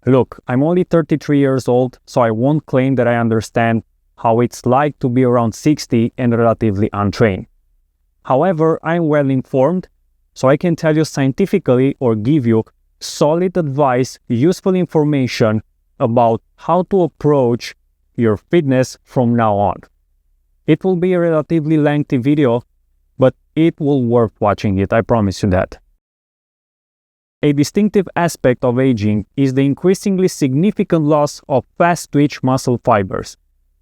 Look, I'm only 33 years old, so I won't claim that I understand how it's like to be around 60 and relatively untrained. However, I'm well informed, so I can tell you scientifically or give you solid advice, useful information about how to approach your fitness from now on. It will be a relatively lengthy video, but it will worth watching it, I promise you that. A distinctive aspect of aging is the increasingly significant loss of fast-twitch muscle fibers.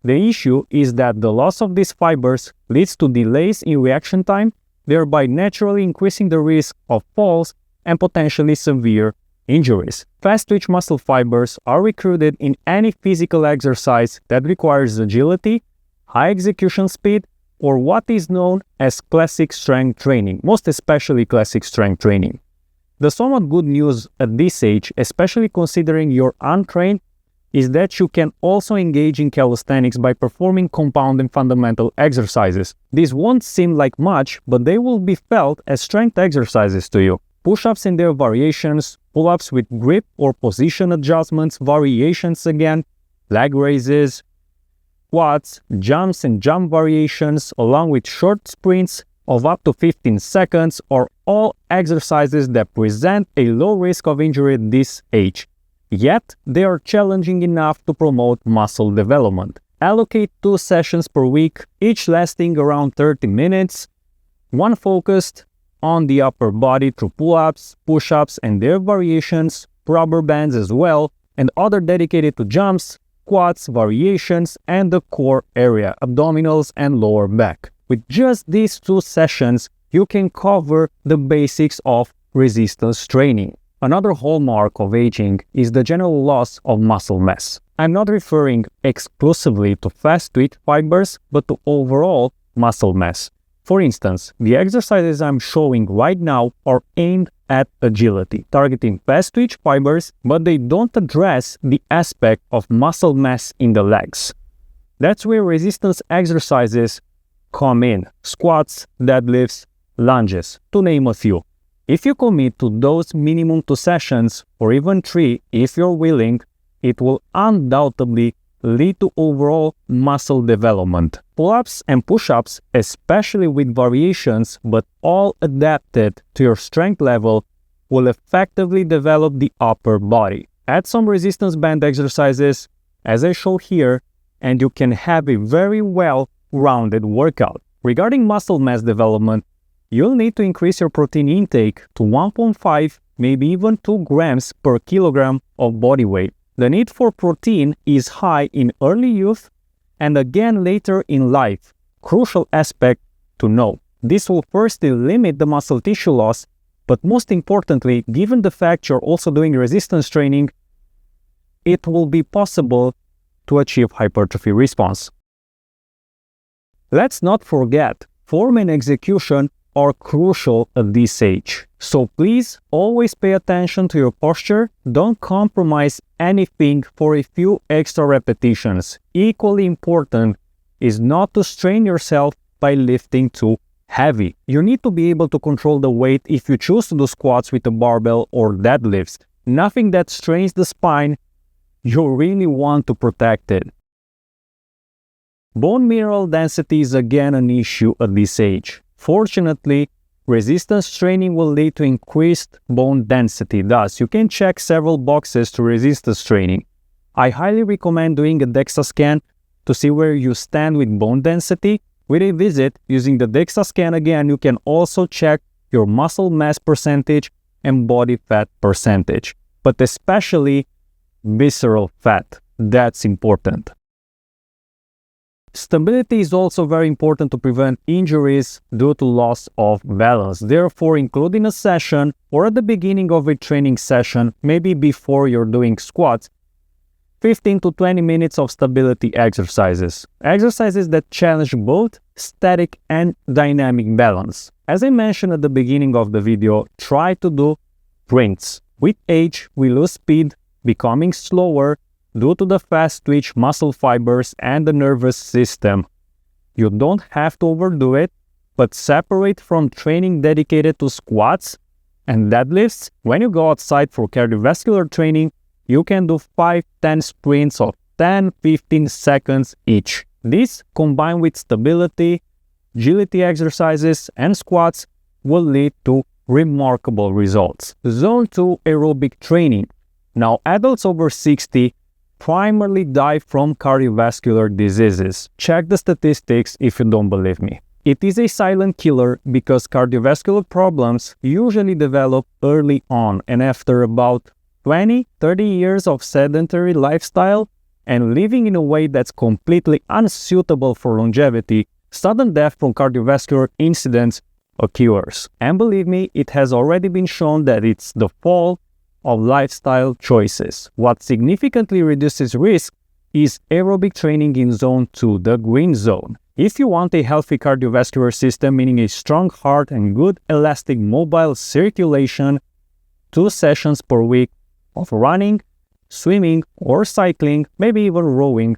The issue is that the loss of these fibers leads to delays in reaction time, thereby naturally increasing the risk of falls and potentially severe injuries. Fast-twitch muscle fibers are recruited in any physical exercise that requires agility, high execution speed, or what is known as classic strength training, most especially classic strength training. The somewhat good news at this age, especially considering you're untrained, is that you can also engage in calisthenics by performing compound and fundamental exercises. These won't seem like much, but they will be felt as strength exercises to you. Push-ups and their variations, pull-ups with grip or position adjustments, variations again, leg raises, squats, jumps and jump variations, along with short sprints of up to 15 seconds are all exercises that present a low risk of injury at this age. Yet, they are challenging enough to promote muscle development. Allocate 2 sessions per week, each lasting around 30 minutes, one focused on the upper body through pull-ups, push-ups and their variations, rubber bands as well, and other dedicated to jumps, squats, variations, and the core area, abdominals and lower back. With just these 2 sessions, you can cover the basics of resistance training. Another hallmark of aging is the general loss of muscle mass. I'm not referring exclusively to fast-twitch fibers, but to overall muscle mass. For instance, the exercises I'm showing right now are aimed at agility, targeting fast-twitch fibers, but they don't address the aspect of muscle mass in the legs. That's where resistance exercises come in: squats, deadlifts, lunges, to name a few. If you commit to those minimum 2 sessions, or even 3 if you're willing, it will undoubtedly lead to overall muscle development. Pull-ups and push-ups, especially with variations but all adapted to your strength level, will effectively develop the upper body. Add some resistance band exercises, as I show here, and you can have a very well-rounded workout. Regarding muscle mass development, you'll need to increase your protein intake to 1.5, maybe even 2 grams per kilogram of body weight. The need for protein is high in early youth and again later in life. Crucial aspect to know. This will firstly limit the muscle tissue loss, but most importantly, given the fact you're also doing resistance training, it will be possible to achieve hypertrophy response. Let's not forget, form and execution are crucial at this age. So please always pay attention to your posture. Don't compromise anything for a few extra repetitions. Equally important is not to strain yourself by lifting too heavy. You need to be able to control the weight if you choose to do squats with a barbell or deadlifts. Nothing that strains the spine. You really want to protect it. Bone mineral density is again an issue at this age. Fortunately, resistance training will lead to increased bone density. Thus, you can check several boxes to resistance training. I highly recommend doing a DEXA scan to see where you stand with bone density. With a visit using the DEXA scan again, you can also check your muscle mass percentage and body fat percentage, but especially visceral fat. That's important. Stability is also very important to prevent injuries due to loss of balance. Therefore, include in a session or at the beginning of a training session, maybe before you're doing squats, 15 to 20 minutes of stability exercises. Exercises that challenge both static and dynamic balance. As I mentioned at the beginning of the video, try to do sprints. With age, we lose speed, becoming slower, due to the fast-twitch muscle fibers and the nervous system. You don't have to overdo it, but separate from training dedicated to squats and deadlifts. When you go outside for cardiovascular training, you can do 5-10 sprints of 10-15 seconds each. This, combined with stability, agility exercises, and squats, will lead to remarkable results. Zone 2 aerobic training. Now, adults over 60 primarily die from cardiovascular diseases. Check the statistics if you don't believe me. It is a silent killer because cardiovascular problems usually develop early on, and after about 20-30 years of sedentary lifestyle and living in a way that's completely unsuitable for longevity, sudden death from cardiovascular incidents occurs. And believe me, it has already been shown that it's the fault of lifestyle choices. What significantly reduces risk is aerobic training in zone 2, the green zone. If you want a healthy cardiovascular system, meaning a strong heart and good elastic mobile circulation, 2 sessions per week of running, swimming, or cycling, maybe even rowing,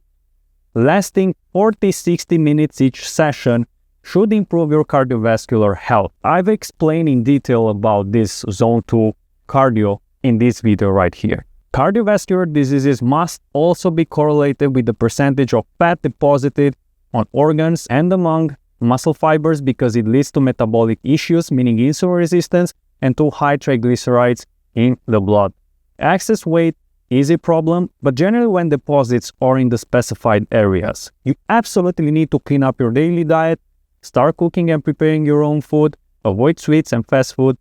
lasting 40-60 minutes each session, should improve your cardiovascular health. I've explained in detail about this zone 2 cardio in this video right here. Cardiovascular diseases must also be correlated with the percentage of fat deposited on organs and among muscle fibers because it leads to metabolic issues, meaning insulin resistance, and to high triglycerides in the blood. Excess weight is a problem, but generally when deposits are in the specified areas. You absolutely need to clean up your daily diet, start cooking and preparing your own food, avoid sweets and fast food.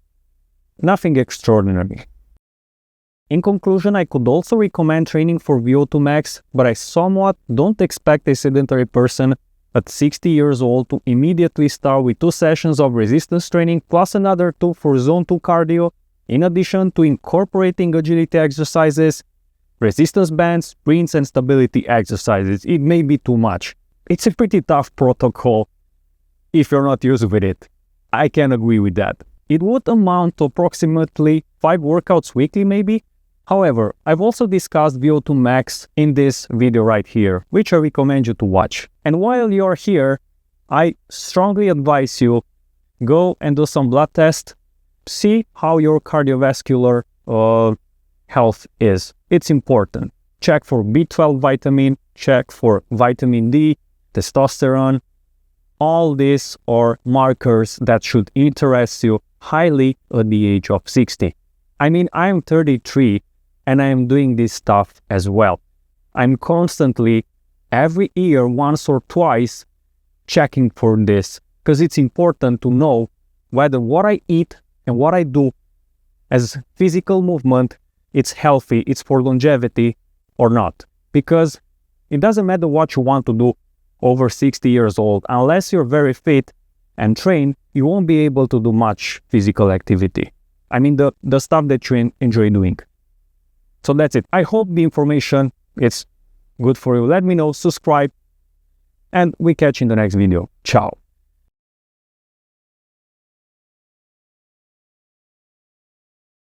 Nothing extraordinary. In conclusion, I could also recommend training for VO2 max, but I somewhat don't expect a sedentary person at 60 years old to immediately start with 2 sessions of resistance training plus another 2 for zone 2 cardio, in addition to incorporating agility exercises, resistance bands, sprints, and stability exercises. It may be too much. It's a pretty tough protocol if you're not used with it. I can agree with that. It would amount to approximately 5 workouts weekly maybe. However, I've also discussed VO2 max in this video right here, which I recommend you to watch. And while you're here, I strongly advise you go and do some blood tests, see how your cardiovascular health is. It's important. Check for B12 vitamin, check for vitamin D, testosterone. All these are markers that should interest you highly at the age of 60. I mean, I'm 33 and I am doing this stuff as well. I'm constantly, every year, once or twice, checking for this because it's important to know whether what I eat and what I do as physical movement, it's healthy, it's for longevity or not. Because it doesn't matter what you want to do over 60 years old, unless you're very fit and trained, you won't be able to do much physical activity. I mean, the stuff that you enjoy doing. So that's it. I hope the information is good for you. Let me know, subscribe, and we catch you in the next video. Ciao.